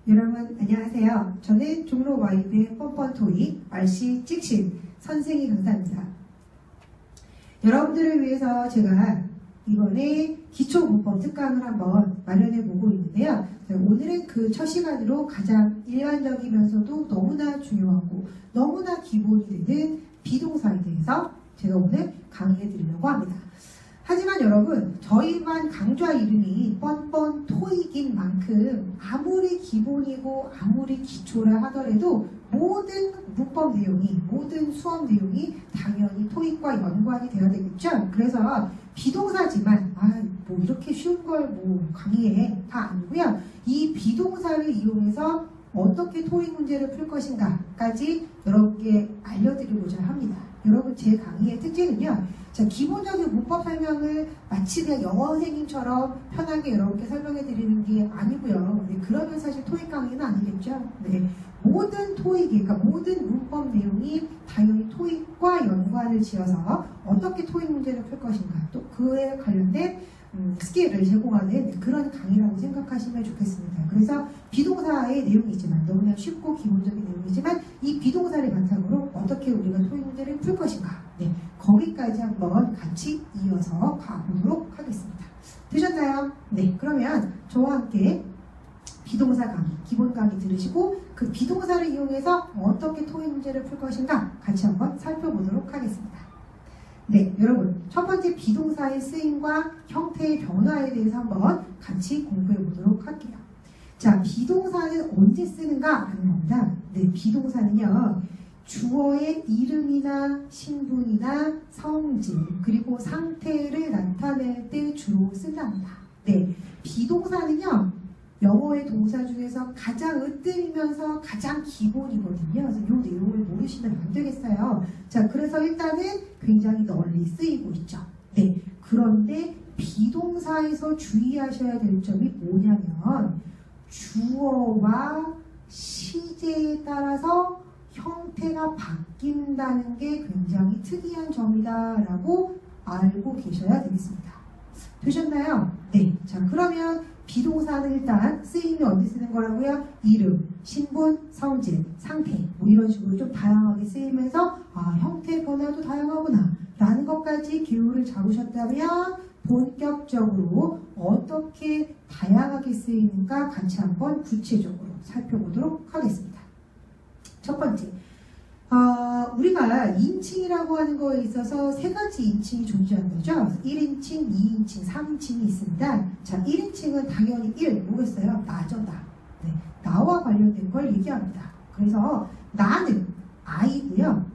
여러분 안녕하세요. 저는 종로 와이드의 뻔뻔 토익 RC 찍신 선생님 강사입니다. 여러분들을 위해서 제가 이번에 기초문법 특강을 한번 마련해 보고 있는데요. 오늘은 그 첫 시간으로 가장 일반적이면서도 너무나 중요하고 너무나 기본이 되는 비동사에 대해서 제가 오늘 강의해 드리려고 합니다. 하지만 여러분, 저희 반 강좌 이름이 뻔뻔 토익인 만큼 아무리 기본이고 아무리 기초라 하더라도 모든 문법 내용이, 모든 수업 내용이 당연히 토익과 연관이 되어야 되겠죠. 그래서 비동사지만 뭐 이렇게 쉬운 걸 뭐 강의해 다 아니고요. 이 비동사를 이용해서 어떻게 토익 문제를 풀 것인가까지 여러분께 알려드리고자 합니다. 여러분, 제 강의의 특징은요, 자, 기본적인 문법 설명을 마치 그냥 영어 선생님처럼 편하게 여러분께 설명해 드리는 게 아니고요. 네, 그러면 사실 토익 강의는 아니겠죠. 네, 모든 토익이, 그러니까 모든 문법 내용이 당연히 토익과 연관을 지어서 어떻게 토익 문제를 풀 것인가, 또 그에 관련된 스킬을 제공하는 그런 강의라고 생각하시면 좋겠습니다. 그래서 비동사의 내용이지만 너무나 쉽고 기본적인 내용이지만 이 비동사를 바탕으로 어떻게 우리가 토익 문제를 풀 것인가, 네, 거기까지 한번 같이 이어서 가보도록 하겠습니다. 되셨나요? 네, 그러면 저와 함께 비동사 강의, 기본 강의 들으시고 그 비동사를 이용해서 어떻게 토익 문제를 풀 것인가 같이 한번 살펴보도록 하겠습니다. 네, 여러분, 첫 번째 비동사의 쓰임과 형태의 변화에 대해서 한번 같이 공부해 보도록 할게요. 자, 비동사는 언제 쓰는가 하는 겁니다. 네, 비동사는요, 주어의 이름이나 신분이나 성질, 그리고 상태를 나타낼 때 주로 쓴답니다. 네, 비동사는요, 영어의 동사 중에서 가장 으뜸이면서 가장 기본이거든요. 그래서 이 내용을 모르시면 안 되겠어요. 자, 그래서 일단은 굉장히 널리 쓰이고 있죠. 네, 그런데 비동사에서 주의하셔야 될 점이 뭐냐면 주어와 시제에 따라서 형태가 바뀐다는 게 굉장히 특이한 점이다라고 알고 계셔야 되겠습니다. 되셨나요? 네. 자, 그러면 비동사는 일단 쓰임이 어디 쓰는 거라고요? 이름, 신분, 성질, 상태 뭐 이런 식으로 좀 다양하게 쓰이면서 형태 변화도 다양하구나 라는 것까지 기호를 잡으셨다면 본격적으로 어떻게 다양하게 쓰이는가 같이 한번 구체적으로 살펴보도록 하겠습니다. 첫 번째, 우리가 인칭이라고 하는 거에 있어서 세 가지 인칭이 존재하는 거죠. 1인칭, 2인칭, 3인칭이 있습니다. 자, 1인칭은 당연히 1, 뭐겠어요? 나죠, 나. 네, 나와 관련된 걸 얘기합니다. 그래서 나는 I고요.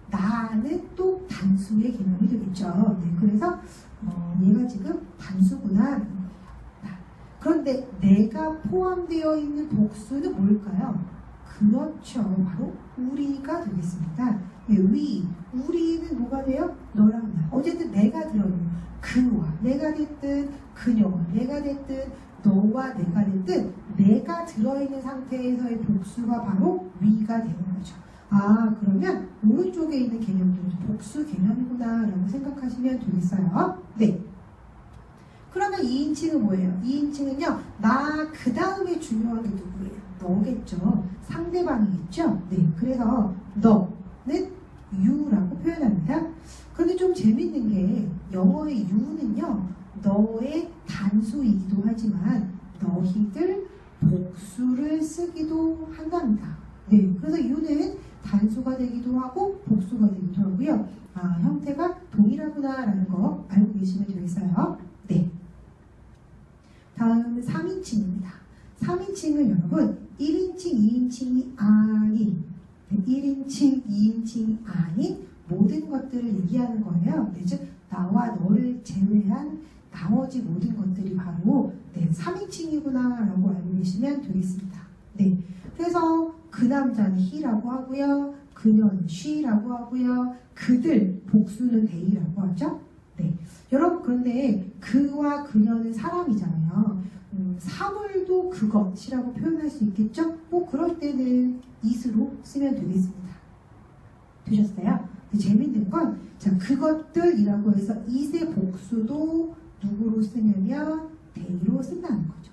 나는 또 단수의 개념이 되겠죠. 네, 그래서 얘가 지금 단수구나. 그런데 내가 포함되어 있는 복수는 뭘까요? 그렇죠. 바로 우리가 되겠습니다. 예, 우리는 뭐가 돼요? 너랑 나. 어쨌든 내가 들어있는 그와 내가 됐든 그녀와 내가 됐든 너와 내가 됐든 내가 들어있는 상태에서의 복수가 바로 we가 되는 거죠. 그러면 오른쪽에 있는 개념들은 복수 개념이구나 라고 생각하시면 되겠어요. 네. 그러면 2인칭은 뭐예요? 2인칭은요, 나 그 다음에 중요한 게 누구예요? 너겠죠. 상대방이겠죠. 네, 그래서 너는 you라고 표현합니다. 그런데 좀 재밌는 게 영어의 you는요, 너의 단수이기도 하지만 너희들 복수를 쓰기도 한답니다. 네, 그래서 you는 단수가 되기도 하고 복수가 되기도 하고요. 형태가 동일하구나 라는 거 알고 계시면 되겠어요. 네. 다음 3인칭입니다. 3인칭은 여러분 1인칭, 2인칭이 아닌 1인칭, 2인칭이 아닌 모든 것들을 얘기하는 거예요. 네, 즉 나와 너를 제외한 나머지 모든 것들이 바로 3인칭이구나 라고 알고 계시면 되겠습니다. 네, 그래서 그 남자는 he라고 하고요. 그녀는 she라고 하고요. 그들, 복수는 they라고 하죠. 네, 여러분, 그런데 그와 그녀는 사람이잖아요. 사물도 그것이라고 표현할 수 있겠죠? 뭐 그럴 때는 it으로 쓰면 되겠습니다. 되셨어요? 재밌는 건, 자, 그것들이라고 해서 it의 복수도 누구로 쓰냐면 they로 쓴다는 거죠.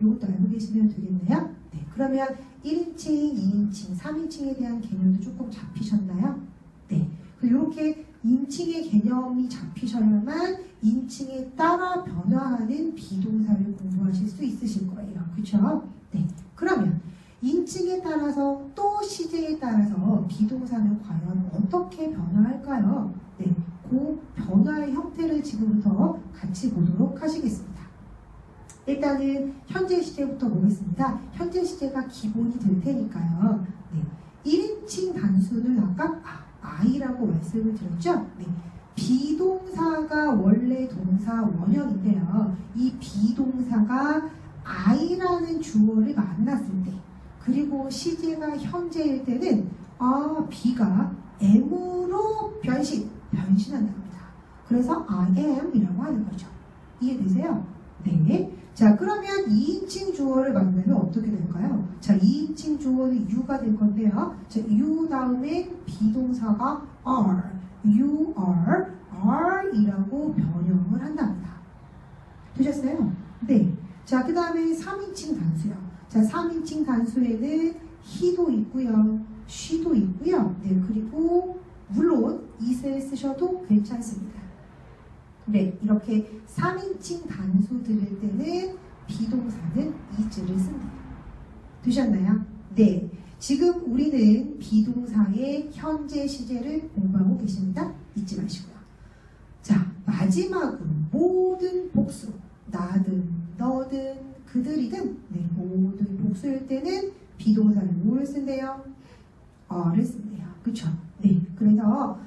이 이것도 알고 계시면 되겠네요. 네, 그러면 1인칭, 2인칭, 3인칭에 대한 개념도 조금 잡히셨나요? 네, 이렇게 인칭의 개념이 잡히셔야만 인칭에 따라 변화하는 비동사를 공부하실 수 있으실 거예요. 그렇죠? 네, 그러면 인칭에 따라서 또 시제에 따라서 비동사는 과연 어떻게 변화할까요? 네, 그 변화의 형태를 지금부터 같이 보도록 하시겠습니다. 일단은 현재 시제부터 보겠습니다. 현재 시제가 기본이 될 테니까요. 네, 1인칭 단수는 아까 I라고 말씀을 드렸죠? 네, 비동사가 원래 동사 원형인데요. 이 비동사가 I라는 주어를 만났을 때 그리고 시제가 현재일 때는 B가 M으로 변신한답니다. 그래서 I am 이라고 하는 거죠. 이해되세요? 네. 자, 그러면 2인칭 주어를 만나면 어떻게 될까요? 자, 2인칭 주어는 U가 될 건데요. 자, U 다음에 비동사가 are, you are 이라고 변형을 한답니다. 되셨어요? 네. 자, 그 다음에 3인칭 단수요. 자, 3인칭 단수에는 he도 있고요. she도 있고요. 네, 그리고 물론 is를 쓰셔도 괜찮습니다. 네, 이렇게 3인칭 단수 들을 때는 비동사는 is를 씁니다. 되셨나요? 네, 지금 우리는 비동사의 현재 시제를 공부하고 계십니다. 잊지 마시고요. 자, 마지막으로 모든 복수, 나든 너든 그들이든 네, 모든 복수일 때는 비동사를 뭘 쓴대요? 를 쓴대요. 그쵸? 네, 그래서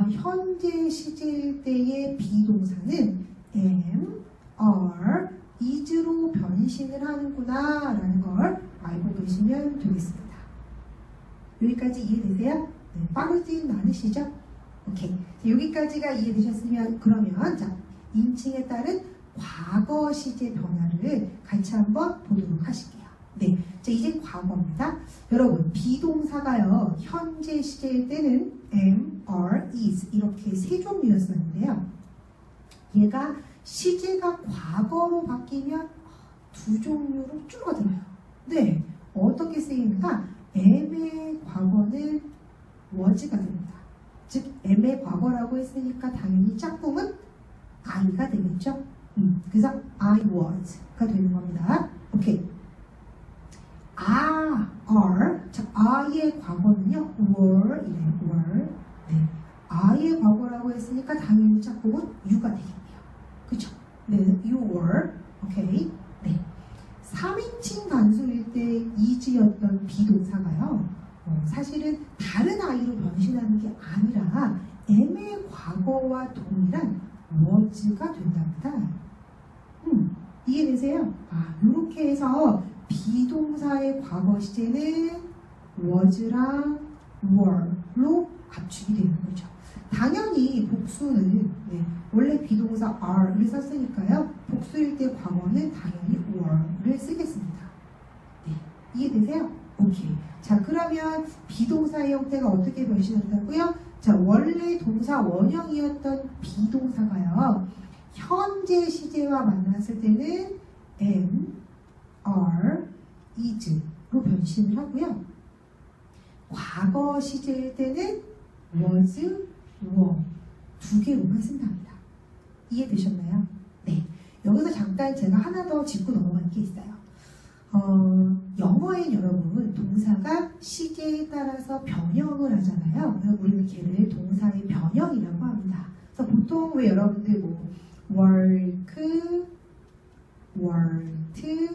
현재 시제일 때의 비동사는 am, are, is로 변신을 하는구나 라는 걸 알고 계시면 되겠습니다. 여기까지 이해되세요? 네, 빠르진 않으시죠? 오케이. 자, 여기까지가 이해되셨으면 그러면 자, 인칭에 따른 과거 시제 변화를 같이 한번 보도록 하실게요. 네, 자, 이제 과거입니다. 여러분, 비동사가요, 현재 시제일 때는 am, are, is 이렇게 세 종류였었는데요. 얘가 시제가 과거로 바뀌면 두 종류로 줄어들어요. 네, 어떻게 쓰입니까? am의 과거는 was가 됩니다. 즉, am의 과거라고 했으니까 당연히 짝꿍은 I가 되겠죠? 그래서 I was가 되는 겁니다. 오케이. are. 자, I의 과거는요, were 이래요. were. 네. I의 과거라고 했으니까 당연히 짝꿍은 you가 되겠네요. 그쵸? 네. you were. 오케이. 네. 3인칭 단수일 때 is였던 비동사가요. 사실은 다른 I로 변신하는 게 아니라 am의 과거와 동일한 was가 된답니다. 이해되세요? 이렇게 해서 비동사의 과거 시제는 was랑 were로 압축이 되는 거죠. 당연히 복수는 네, 원래 비동사 are를 썼으니까요. 복수일 때 과거는 당연히 were를 쓰겠습니다. 네, 이해되세요? 오케이. 자, 그러면 비동사의 형태가 어떻게 변신한다고요? 자, 원래 동사 원형이었던 비동사가요. 현재 시제와 만났을 때는 am, are, is로 변신을 하고요. 과거 시제일 때는 was, were 두 개로만 쓴답니다. 이해되셨나요? 네. 여기서 잠깐 제가 하나 더 짚고 넘어갈 게 있어요. 영어엔 여러분 동사가 시제에 따라서 변형을 하잖아요. 그래서 우리는 걔를 동사의 변형이라고 합니다. 그래서 보통 왜 여러분들 뭐 work, worked,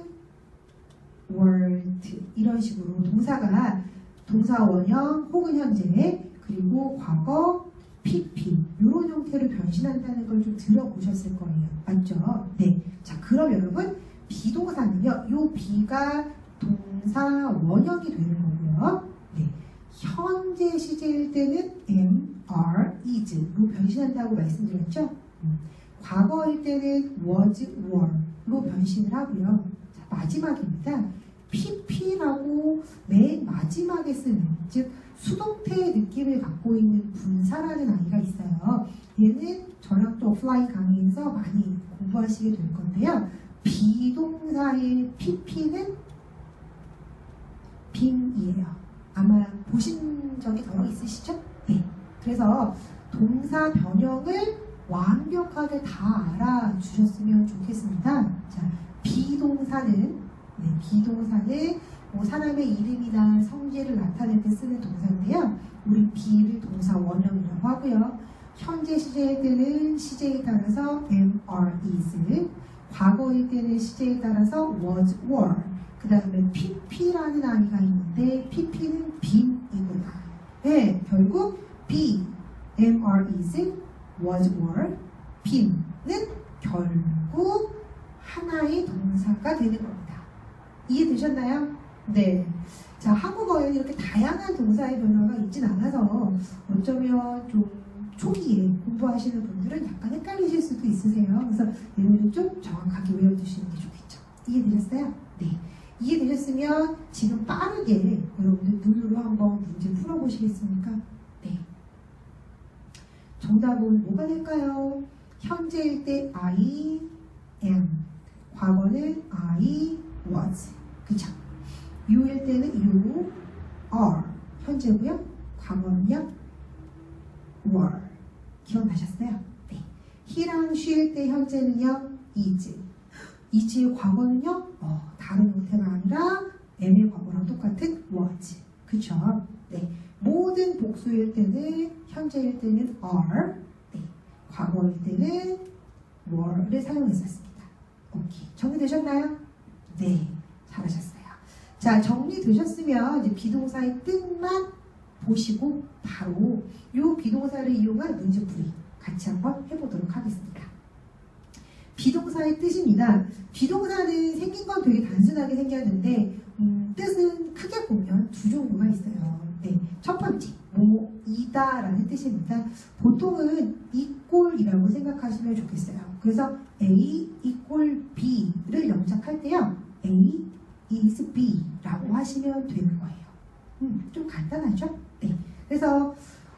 worked 이런 식으로 동사가 동사 원형 혹은 현재 그리고 과거, PP 이런 형태로 변신한다는 걸 좀 들어보셨을 거예요. 맞죠? 네. 자, 그럼 여러분 비동사는요. 요 B가 동사 원형이 되는 거고요. 네. 현재 시제일 때는 am, are, is로 변신한다고 말씀드렸죠? 과거일 때는 was, were로 변신을 하고요. 자, 마지막입니다. PP라고 맨 마지막에 쓰는, 즉 수동태의 느낌을 갖고 있는 분사라는 아이가 있어요. 얘는 저랑 또 오프라인 강의에서 많이 공부하시게 될 건데요. 비동사의 pp는 been이에요. 아마 보신 적이 더러 있으시죠? 네. 그래서 동사 변형을 완벽하게 다 알아주셨으면 좋겠습니다. 자, 비동사는 뭐 사람의 이름이나 성질을 나타낼 때 쓰는 동사인데요. 우리 be를 동사 원형이라고 하고요. 현재 시제일 때는 시제에 따라서 am, are, is, 과거일 때는 시제에 따라서 was, were, 그 다음에 pp라는 아이가 있는데 pp는 been이구나. 네, 결국 be, am, are, is, was, were, been은 결국 하나의 동사가 되는 겁니다. 이해되셨나요? 네. 자, 한국어에는 이렇게 다양한 동사의 변화가 있진 않아서 어쩌면 좀 초기에 공부하시는 분들은 약간 헷갈리실 수도 있으세요. 그래서 이거는 좀 정확하게 외워두시는 게 좋겠죠. 이해되셨어요? 네. 이해되셨으면 지금 빠르게 여러분들 눈으로 한번 문제 풀어보시겠습니까? 네. 정답은 뭐가 될까요? 현재일 때 I am, 과거는 I was, 그쵸? you일 때는 you are, 현재고요. 과거는요 were. 기억나셨어요? 네. he랑 she일 때 현재는요 is, is의 과거는요 다른 형태가 아니라 am의 과거랑 똑같은 was, 그쵸? 네. 모든 복수일 때는 현재일 때는 are, 네. 과거일 때는 were를 사용했었습니다. 오케이. 정리되셨나요? 네. 잘하셨어요. 자, 정리되셨으면 이제 비동사의 뜻만 보시고 바로 이 비동사를 이용한 문제풀이 같이 한번 해보도록 하겠습니다. 비동사의 뜻입니다. 비동사는 생긴 건 되게 단순하게 생겼는데 뜻은 크게 보면 두 종류가 있어요. 네, 첫 번째, 뭐이다라는 뜻입니다. 보통은 equal이라고 생각하시면 좋겠어요. 그래서 A equal B를 영작할 때요. A is B라고 하시면 되는 거예요. 좀 간단하죠? 네. 그래서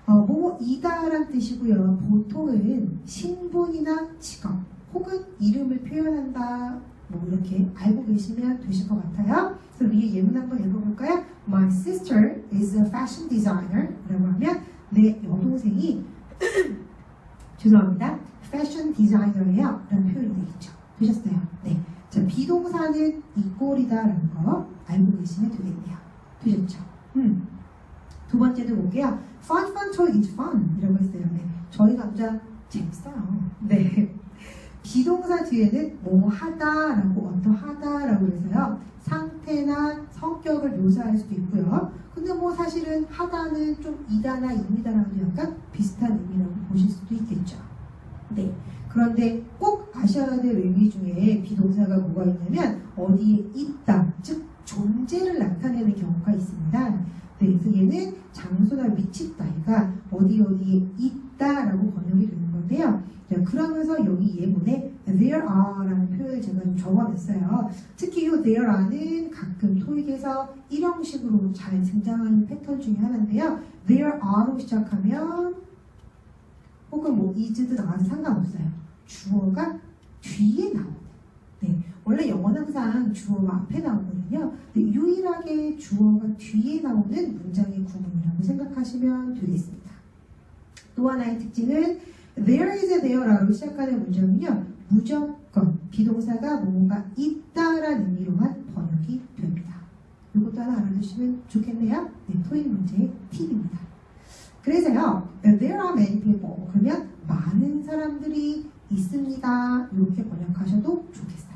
뭐이다라는 뜻이고요. 보통은 신분이나 직업 혹은 이름을 표현한다, 뭐 이렇게 알고 계시면 되실 것 같아요. 그래서 위에 예문 한번 읽어볼까요? My sister is a fashion designer 라고 하면 내 여동생이 죄송합니다. 패션 디자이너예요 라는 표현이 되겠죠. 되셨어요? 네. 자, 비동사는 equal이다 라는 거 알고 계시면 되겠네요. 되셨죠? 두 번째도 볼게요. Fun, fun, toy, it's fun 이라고 했어요. 네. 저희 남자 재밌어요. 네. 비동사 뒤에는 뭐 하다라고 어떠하다라고 해서요. 상태나 성격을 묘사할 수도 있고요. 근데 뭐 사실은 하다는 좀 이다나 입니다라도 약간 비슷한 의미라고 보실 수도 있겠죠. 네. 그런데 꼭 아셔야 될 의미 중에 비동사가 뭐가 있냐면 어디에 있다, 즉 존재를 나타내는 경우가 있습니다. 네, 그래서 얘는 장소나 위치따위가 어디에 있다라고 번역이 되는 건데요. 자, 그러면서 여기 예문에 there are라는 표현을 제가 좀 적어냈어요. 특히 이 there are는 가끔 토익에서 일형식으로 잘 등장하는 패턴 중에 하나인데요. there are로 시작하면 혹은 뭐 is든 are든 상관없어요. 주어가 뒤에 나오는. 네, 원래 영어는 항상 주어가 앞에 나오거든요. 근데 유일하게 주어가 뒤에 나오는 문장의 구문이라고 생각하시면 되겠습니다. 또 하나의 특징은 there is a there라고 시작하는 문장은요. 무조건 비동사가 뭔가 있다라는 의미로만 번역이 됩니다. 이것도 하나 알아두시면 좋겠네요. 네, 토익 문제의 팁입니다. 그래서요. There are many people. 그러면 많은 사람들이 있습니다. 이렇게 번역하셔도 좋겠어요.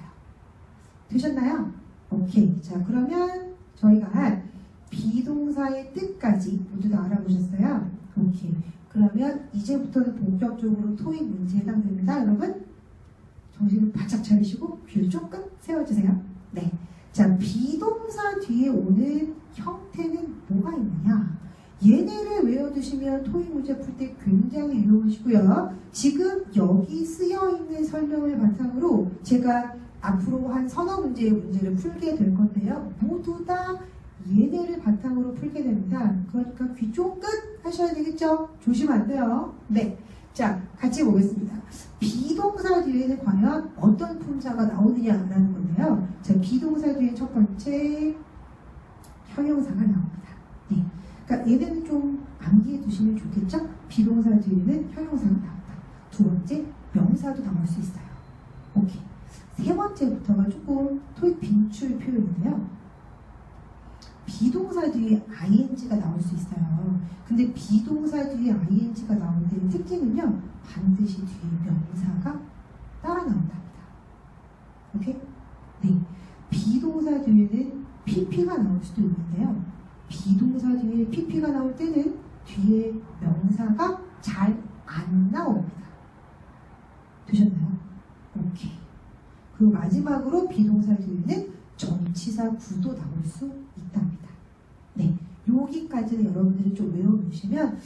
되셨나요? 오케이. 자, 그러면 저희가 비동사의 뜻까지 모두 다 알아보셨어요? 오케이. 그러면 이제부터는 본격적으로 토익 문제에 해당됩니다. 여러분, 정신을 바짝 차리시고 귀를 조금 세워주세요. 네. 자, 비동사 뒤에 오는 형태는 뭐가 있느냐? 얘네를 외워두시면 토익 문제 풀 때 굉장히 유용하시고요. 지금 여기 쓰여있는 설명을 바탕으로 제가 앞으로 한 서너 문제의 문제를 풀게 될 건데요. 모두 다 얘네를 바탕으로 풀게 됩니다. 그러니까 귀 쫑긋 하셔야 되겠죠? 조심 안 돼요. 네. 자, 같이 보겠습니다. 비동사 뒤에는 과연 어떤 품사가 나오느냐라는 건데요. 자, 비동사 뒤에 첫 번째 형용사가 나옵니다. 네. 그러니까 얘네는 좀 암기해 두시면 좋겠죠? 비동사 뒤에는 형용사가 나온다. 두 번째, 명사도 나올 수 있어요. 오케이. 세 번째부터가 조금 토익 빈출 표현인데요. 비동사 뒤에 ing가 나올 수 있어요. 근데 비동사 뒤에 ing가 나올 때의 특징은요, 반드시 뒤에 명사가 따라 나온답니다. 오케이? 네. 비동사 뒤에는 pp가 나올 수도 있는데요. 비동사 뒤에 pp가 나올 때는 뒤에 명사가 잘 안 나옵니다. 되셨나요? 오케이. 그리고 마지막으로 비동사 뒤에는 전치사 구도 나올 수 있답니다. 네, 여기까지는 여러분들이 좀 외워두시면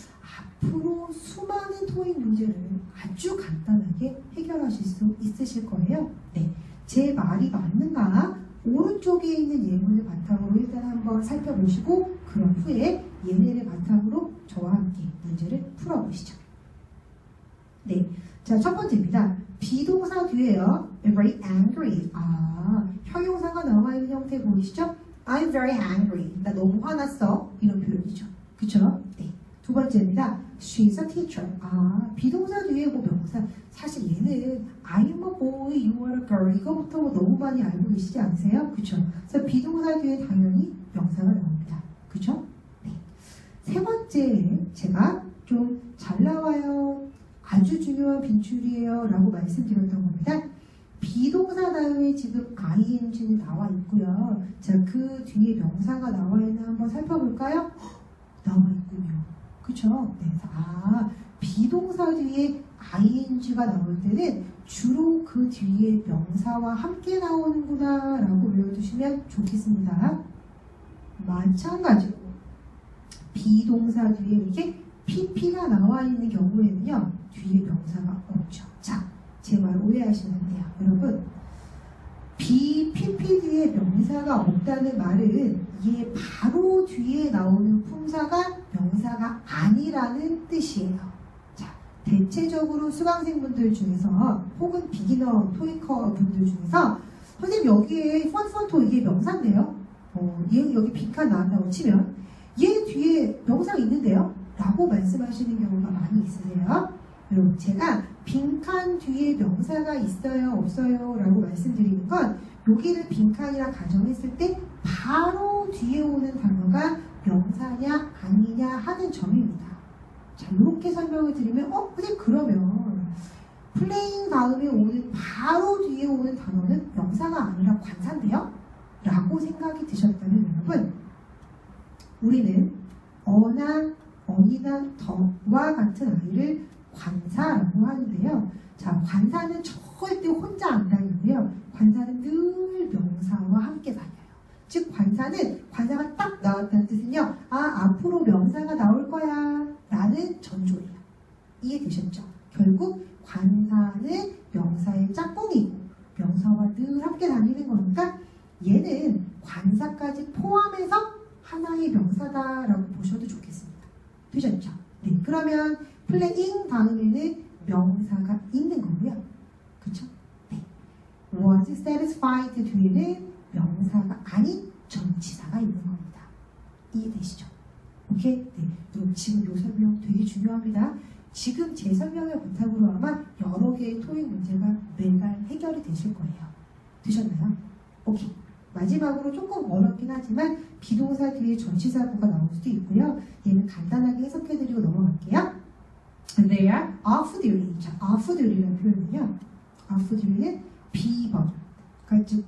앞으로 수많은 토익 문제를 아주 간단하게 해결하실 수 있으실 거예요. 네, 제 말이 맞는가? 오른쪽에 있는 예문을 바탕으로 일단 한번 살펴보시고 그런 후에 얘네를 바탕으로 저와 함께 문제를 풀어보시죠. 네, 자, 첫 번째입니다. 비동사 뒤에요. very angry. 형용사가 나와 있는 형태 보이시죠? I'm very angry. 나 너무 화났어. 이런 표현이죠. 그쵸? 네. 두 번째입니다. She's a teacher. 비동사 뒤에 뭐 명사. 사실 얘는 I'm a boy, you are a girl. 이거부터 뭐 너무 많이 알고 계시지 않으세요? 그쵸? 그래서 비동사 뒤에 당연히 명사가 나옵니다. 그쵸? 네. 세 번째, 제가 좀 잘 나와요. 아주 중요한 빈출이에요 라고 말씀드렸던 겁니다. 비동사 다음에 지금 ing는 나와 있고요. 자, 그 뒤에 명사가 나와 있나 한번 살펴볼까요? 나와 있군요. 그쵸? 네. 비동사 뒤에 ing가 나올 때는 주로 그 뒤에 명사와 함께 나오는구나 라고 외워두시면 좋겠습니다. 마찬가지로 비동사 뒤에 이렇게 pp가 나와 있는 경우에는요, 뒤에 명사가 없죠. 자, 제 말 오해하시면 안 돼요. 여러분, pp 뒤에 명사가 없다는 말은 얘 바로 뒤에 나오는 품사가 명사가 아니라는 뜻이에요. 자, 대체적으로 수강생분들 중에서 혹은 비기너 토익커 분들 중에서 선생님 여기에 펀펀토 이게 명사인데요. 얘 여기 빈칸 나왔다고 치면 얘 뒤에 명사가 있는데요? 라고 말씀하시는 경우가 많이 있으세요. 여러분, 제가 빈칸 뒤에 명사가 있어요, 없어요 라고 말씀드리는 건 여기를 빈칸이라 가정했을 때 바로 뒤에 오는 단어가 명사냐 아니냐 하는 점입니다. 자, 이렇게 설명을 드리면 근데 그러면 플레잉 다음에 오는 바로 뒤에 오는 단어는 명사가 아니라 관사인데요? 라고 생각이 드셨다면 여러분, 우리는 어니나 더와 같은 아이를 관사라고 하는데요. 자, 관사는 절대 혼자 안 다니고요. 관사는 늘 명사와 함께 다녀요. 즉, 관사가 딱 나왔다는 뜻은요. 앞으로 명사가 나올 거야 라는 전조예요. 이해되셨죠? 결국 관사는 명사의 짝꿍이고 명사와 늘 함께 다니는 거니까 얘는 관사까지 포함해서 하나의 명사다라고 보셔도 좋겠습니다. 되셨죠? 네, 그러면 플레잉 다음에는 명사가 있는 거고요. 그쵸? 네. was satisfied 뒤에는 명사가 아닌 전치사가 있는 겁니다. 이해되시죠? 오케이? 네. 여러분, 지금 이 설명 되게 중요합니다. 지금 제 설명을 바탕으로 아마 여러 개의 토익 문제가 매달 해결이 되실 거예요. 되셨나요? 오케이. 마지막으로 조금 어렵긴 하지만 비동사 뒤에 전치사구가 나올 수도 있고요. 얘는 간단하게 해석해드리고 넘어갈게요. They are off duty. 자, off duty라는 표현은요. off duty는 비번. 그러니까 즉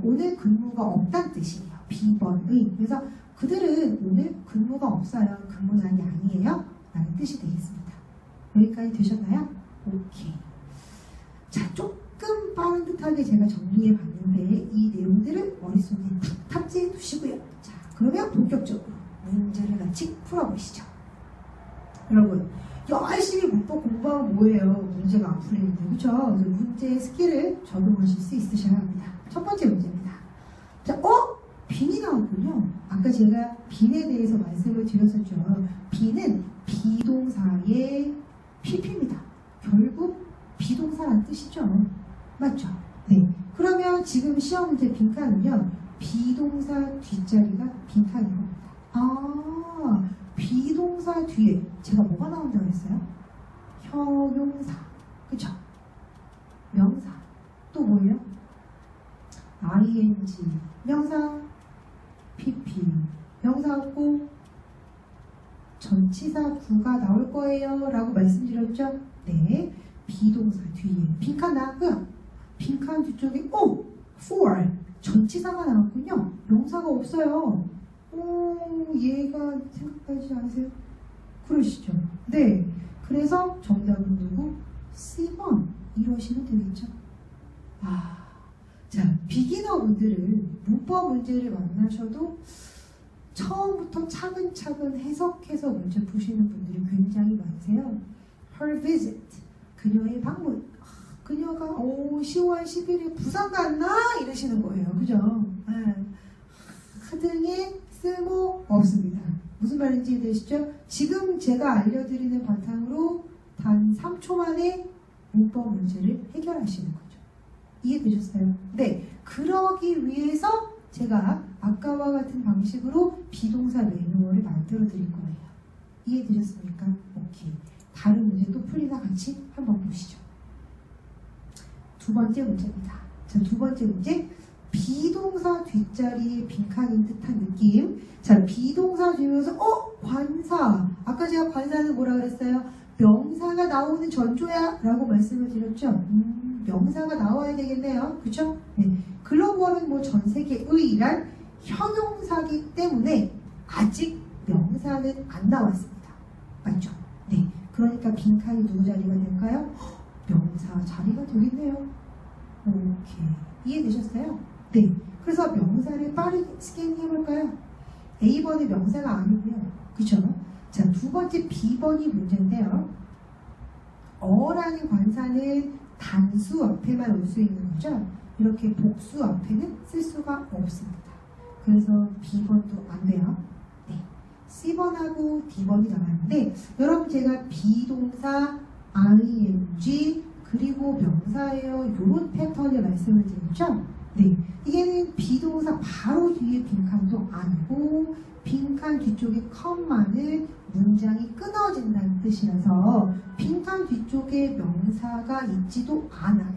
오늘 근무가 없다는 뜻이에요. 비번의. 그래서 그들은 오늘 근무가 없어요. 근무난이 아니에요. 라는 뜻이 되겠습니다. 여기까지 되셨나요? 오케이. 자, 조금 빠른 듯하게 제가 정리해 봤는데 이 내용들을 머릿속에 탑재해 두시고요. 자, 그러면 본격적으로 문제를 같이 풀어보시죠. 여러분, 열심히 문법 공부하면 뭐예요? 문제가 안 풀리는데, 그쵸? 문제의 스킬을 적용하실 수 있으셔야 합니다. 첫 번째 문제입니다. 자, 빈이 나왔군요. 아까 제가 빈에 대해서 말씀을 드렸었죠. 빈은 비동사의 pp입니다. 결국 비동사란 뜻이죠. 맞죠? 네. 그러면 지금 시험 문제 빈칸은요. 비동사 뒷자리가 빈칸인 겁니다. 아, 비동사 뒤에 제가 뭐가 나온다고 했어요? 형용사. 그쵸? 명사. 또 뭐예요? ing, 명사, pp, 명사하고 전치사 구가 나올 거예요 라고 말씀드렸죠? 네, 비동사 뒤에 빈칸 나왔고요. 빈칸 뒤쪽에 for 전치사가 나왔군요. 명사가 없어요. 얘가 생각하지 않으세요? 그러시죠? 네, 그래서 정답은 누구? C번 이러시면 되겠죠? 자, 비기너 분들은 문법 문제를 만나셔도 처음부터 차근차근 해석해서 문제 푸시는 분들이 굉장히 많으세요. Her visit, 그녀의 방문. 그녀가 10월 10일에 부산 갔나? 이러시는 거예요. 그죠? 등에 쓸모 없습니다. 무슨 말인지 이해되시죠? 지금 제가 알려드리는 바탕으로 단 3초 만에 문법 문제를 해결하시는 거죠. 이해되셨어요? 네. 그러기 위해서 제가 아까와 같은 방식으로 비동사 매뉴얼을 만들어 드릴 거예요. 이해되셨습니까? 오케이. 다른 문제 또 풀리나 같이 한번 보시죠. 두 번째 문제입니다. 자, 두 번째 문제. 비동사 뒷자리에 빈칸인 듯한 느낌. 자, 비동사 주면서 관사. 아까 제가 관사는 뭐라 그랬어요? 명사가 나오는 전조야 라고 말씀을 드렸죠. 명사가 나와야 되겠네요. 그쵸? 네. 글로벌은 뭐 전 세계의란 형용사기 때문에 아직 명사는 안 나왔습니다. 맞죠? 네. 그러니까 빈칸이 누구 자리가 될까요? 명사 자리가 되겠네요. 오케이. 이해되셨어요? 네. 그래서 명사를 빠르게 스캔해볼까요? A번은 명사가 아니고요. 그쵸? 자, 두 번째 B번이 문제인데요. 어라는 관사는 단수 앞에만 올 수 있는 거죠. 이렇게 복수 앞에는 쓸 수가 없습니다. 그래서 B번도 안 돼요. 네. C번하고 D번이 나왔는데 여러분 제가 비동사, ing, 그리고 명사예요. 이런 패턴을 말씀을 드렸죠. 네. 이게는 비동사 바로 뒤에 빈칸도 아니고 빈칸 뒤쪽에 컴마는 문장이 끊어진다는 뜻이라서 빈칸 뒤쪽에 명사가 있지도 않아요.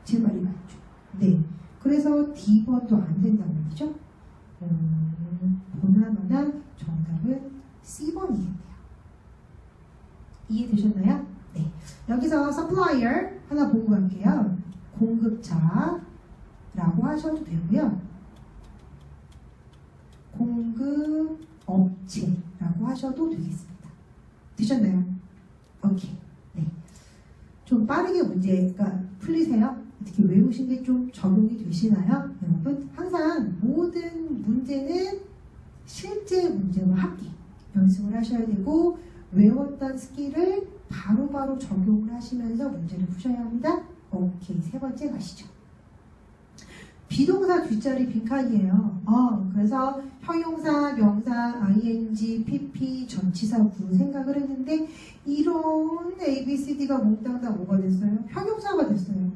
제 말이 맞죠? 네. 그래서 D번도 안 된다는 말이죠. 보나마나 정답은 C번이겠네요. 이해되셨나요? 네. 여기서 supplier 하나 보고 갈게요. 공급자라고 하셔도 되고요. 공급업체라고 하셔도 되겠습니다. 되셨나요? 오케이. 네. 좀 빠르게 문제가 풀리세요? 어떻게 외우신 게 좀 적용이 되시나요? 여러분, 항상 모든 문제는 실제 문제와 함께 연습을 하셔야 되고 외웠던 스킬을 바로바로 적용을 하시면서 문제를 푸셔야 합니다. 오케이. 세 번째 가시죠. 비동사 뒷자리 빈칸이에요. 그래서 형용사, 명사, ing, pp, 전치사 구 생각을 했는데 이런 ABCD가 몽땅 다 뭐가 됐어요? 형용사가 됐어요.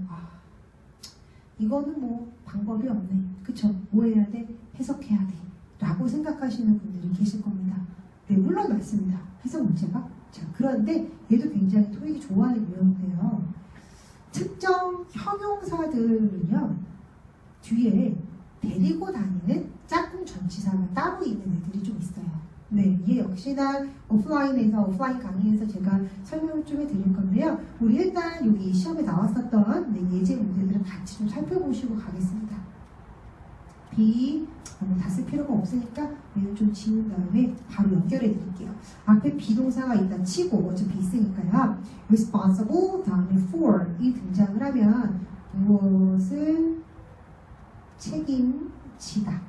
이거는 뭐 방법이 없네. 그쵸? 뭐 해야 돼? 해석해야 돼. 라고 생각하시는 분들이 계실 겁니다. 네, 물론 맞습니다. 해석 문제가. 자, 그런데 얘도 굉장히 토익이 좋아하는 유형인데요. 특정 형용사들은요. 뒤에 데리고 다니는 짝꿍 전치사가 따로 있는 애들이 좀 있어요. 네, 얘 역시나 오프라인 강의에서 제가 설명을 좀 해드릴 건데요. 우리 일단 여기 시험에 나왔었던 예제 문제들을 같이 좀 살펴보시고 가겠습니다. 다 쓸 필요가 없으니까 얘는 좀 지운 다음에 바로 연결해 드릴게요. 앞에 비동사가 일단 치고 어차피 있으니까요. responsible 다음에 for 이 등장을 하면 무엇을 책임지다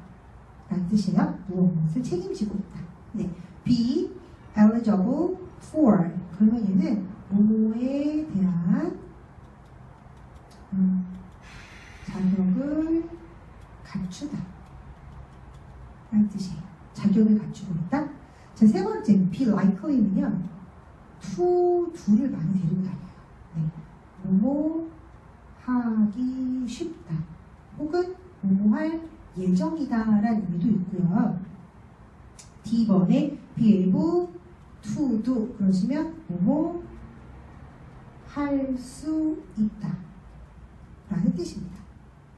라는 뜻이에요. 무엇을 책임지고 있다. 네. be eligible for 그러면 얘는 뭐에 대한 자격을 갖추다 라는 뜻이에요. 자격을 갖추고 있다. 자, 세 번째 be likely는요. to를 많이 데리고 다녀요. 뭐뭐 하기 쉽다. 혹은 뭐뭐 할 예정이다 라는 의미도 있고요. D번에 be able to do 그러시면 뭐뭐 할 수 있다 라는 뜻입니다.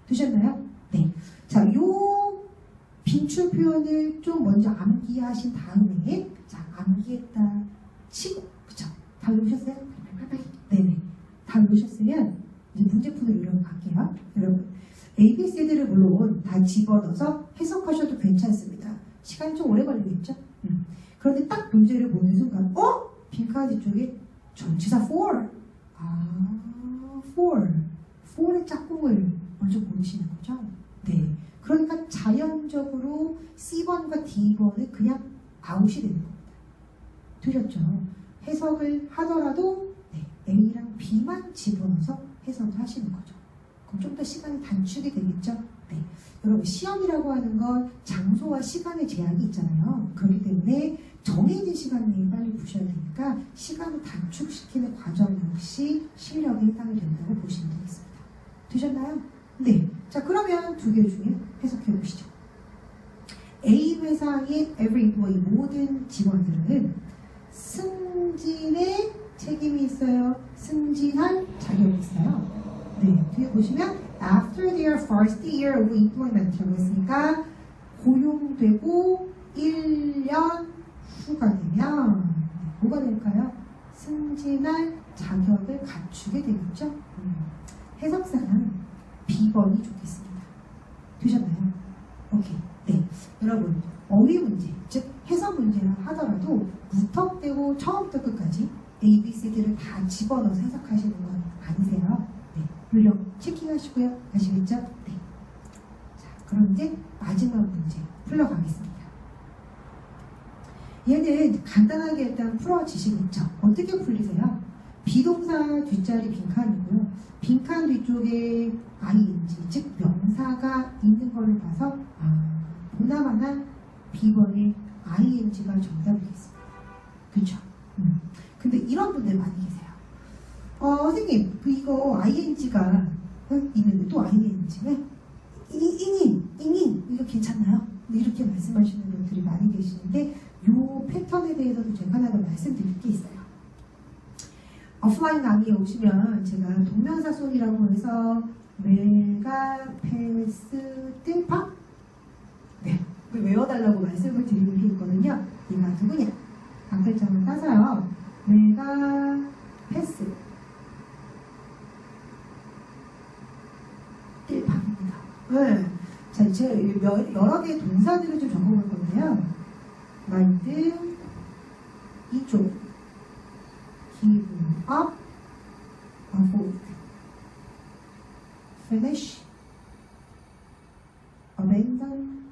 되셨나요? 네. 자, 요 빈출 표현을 좀 먼저 암기하신 다음에 자, 암기했다 치고 그쵸? 다 외우셨어요? 네네. 다 외우셨으면 이제 문제푸는 이런 거 갈게요. 여러분 ABCD를 물론 다 집어넣어서 해석하셔도 괜찮습니다. 시간이 좀 오래 걸리겠죠? 그런데 딱 문제를 보는 순간 빈칸 뒤쪽에 전치사 for for의 짝꿍을 먼저 고르시는 거죠. 네. 그러니까 자연적으로 C번과 D번은 그냥 아웃이 되는 겁니다. 되셨죠? 해석을 하더라도 네, A랑 B만 집어넣어서 해석을 하시는 거죠. 그럼 좀 더 시간이 단축이 되겠죠? 네. 여러분 시험이라고 하는 건 장소와 시간의 제약이 있잖아요. 그렇기 때문에 정해진 시간 내에 빨리 보셔야 되니까 시간을 단축시키는 과정 역시 실력에 해당이 된다고 보시면 되겠습니다. 되셨나요? 네. 자, 그러면 두 개 중에 해석해 보시죠. A 회사의 every employee 모든 직원들은 승진에 책임이 있어요. 승진할 자격이 있어요. 네, 뒤에 보시면 after their first year of employment라고 했으니까 고용되고 1년 후가 되면 뭐가 될까요? 승진할 자격을 갖추게 되겠죠? 해석사는 B번이 좋겠습니다. 되셨나요? 오케이. 네. 여러분, 어휘 문제, 즉 해석 문제를 하더라도 무턱대고 처음부터 끝까지 A, B, C들을 다 집어넣어서 해석하시는 건 아니세요. 네. 물론 체킹하시고요. 아시겠죠? 네. 자, 그럼 이제 마지막 문제 풀러가겠습니다. 얘는 간단하게 일단 풀어지시겠죠? 어떻게 풀리세요? 비동사 뒷자리 빈칸이고요. 빈칸 뒤쪽에 ing, 즉 명사가 있는 거를 봐서 보나마나 B번에 ing가 정답이겠습니다. 그렇죠? 근데 이런 분들 많이 계세요. 선생님, 이거 ing가 있는데 또 ing가 잉인 이거 괜찮나요? 이렇게 말씀하시는 분들이 많이 계시는데 이 패턴에 대해서도 제가 하나 더 말씀드릴 게 있어요. 오프라인 강의에 오시면 제가 동명사손이라고 해서 메가, 패스, 뜰파 네, 외워달라고 말씀을 드리는 게 있거든요. 얘가 누구냐? 앞글자만 따서요. 메가, 패스, 뜰파입니다. 네. 자, 제가 여러 개의 동사들을 좀 적어볼 건데요. 마인드, 이쪽, give up, avoid, finish, abandon,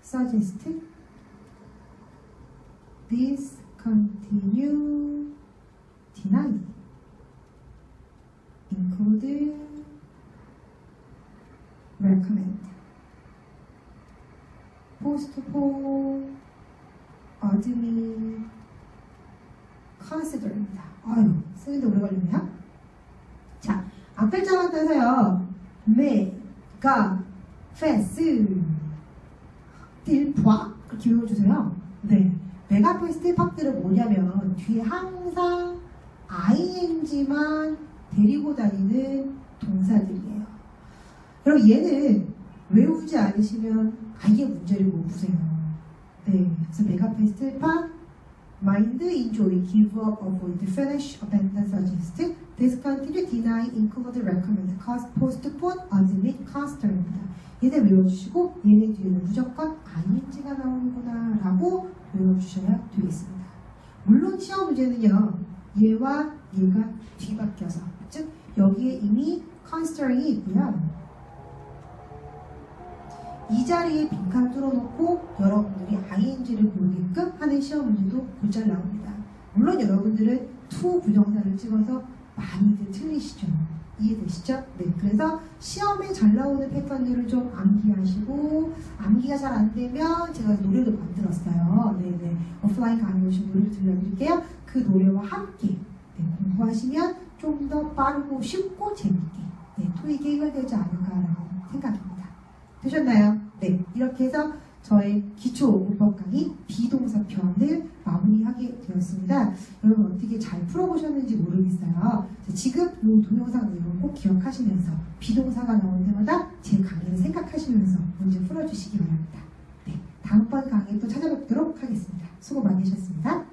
suggest, discontinue, deny, include, recommend, postpone, admit, consider입니다. 아유, 쓰는데 오래 걸리네요. 자, 앞글자만 따서요. 메가, 패스, 뜰파 그렇게 외워주세요. 네, 메가, 패스, 뜰파들은 뭐냐면 뒤에 항상 ing만 데리고 다니는 동사들이에요. 그럼 얘는 외우지 않으시면 아예 문제를 못 푸세요. 네, 그래서 메가, 패스, 뜰파 mind, enjoy, give up, avoid, finish, abandon, suggest, discontinue, deny, include, recommend, postpone, admit, consider입니다. 얘네 외워주시고 얘네 뒤에는 무조건 ing가 나오는구나 라고 외워주셔야 되겠습니다. 물론 시험 문제는요. 얘와 얘가 뒤바뀌어서 즉 여기에 이미 considering이 있고요. 이 자리에 빈칸 뚫어놓고 여러분들이 ing를 고르게끔 하는 시험 문제도 곧잘 나옵니다. 물론 여러분들은 to 부정사를 찍어서 많이들 틀리시죠. 이해되시죠? 네. 그래서 시험에 잘 나오는 패턴들을 좀 암기하시고 암기가 잘 안 되면 제가 노래도 만들었어요. 네네. 오프라인 강의 오신 노래를 들려드릴게요. 그 노래와 함께 네, 공부하시면 좀 더 빠르고 쉽고 재밌게 토익이 해결되지 않을까라는 생각입니다. 되셨나요? 네, 이렇게 해서 저의 기초 문법 강의 비동사 편을 마무리하게 되었습니다. 여러분 어떻게 잘 풀어보셨는지 모르겠어요. 지금 이 동영상 내용 꼭 기억하시면서 비동사가 나올 때마다 제 강의를 생각하시면서 문제 풀어주시기 바랍니다. 네, 다음번 강의 또 찾아뵙도록 하겠습니다. 수고 많으셨습니다.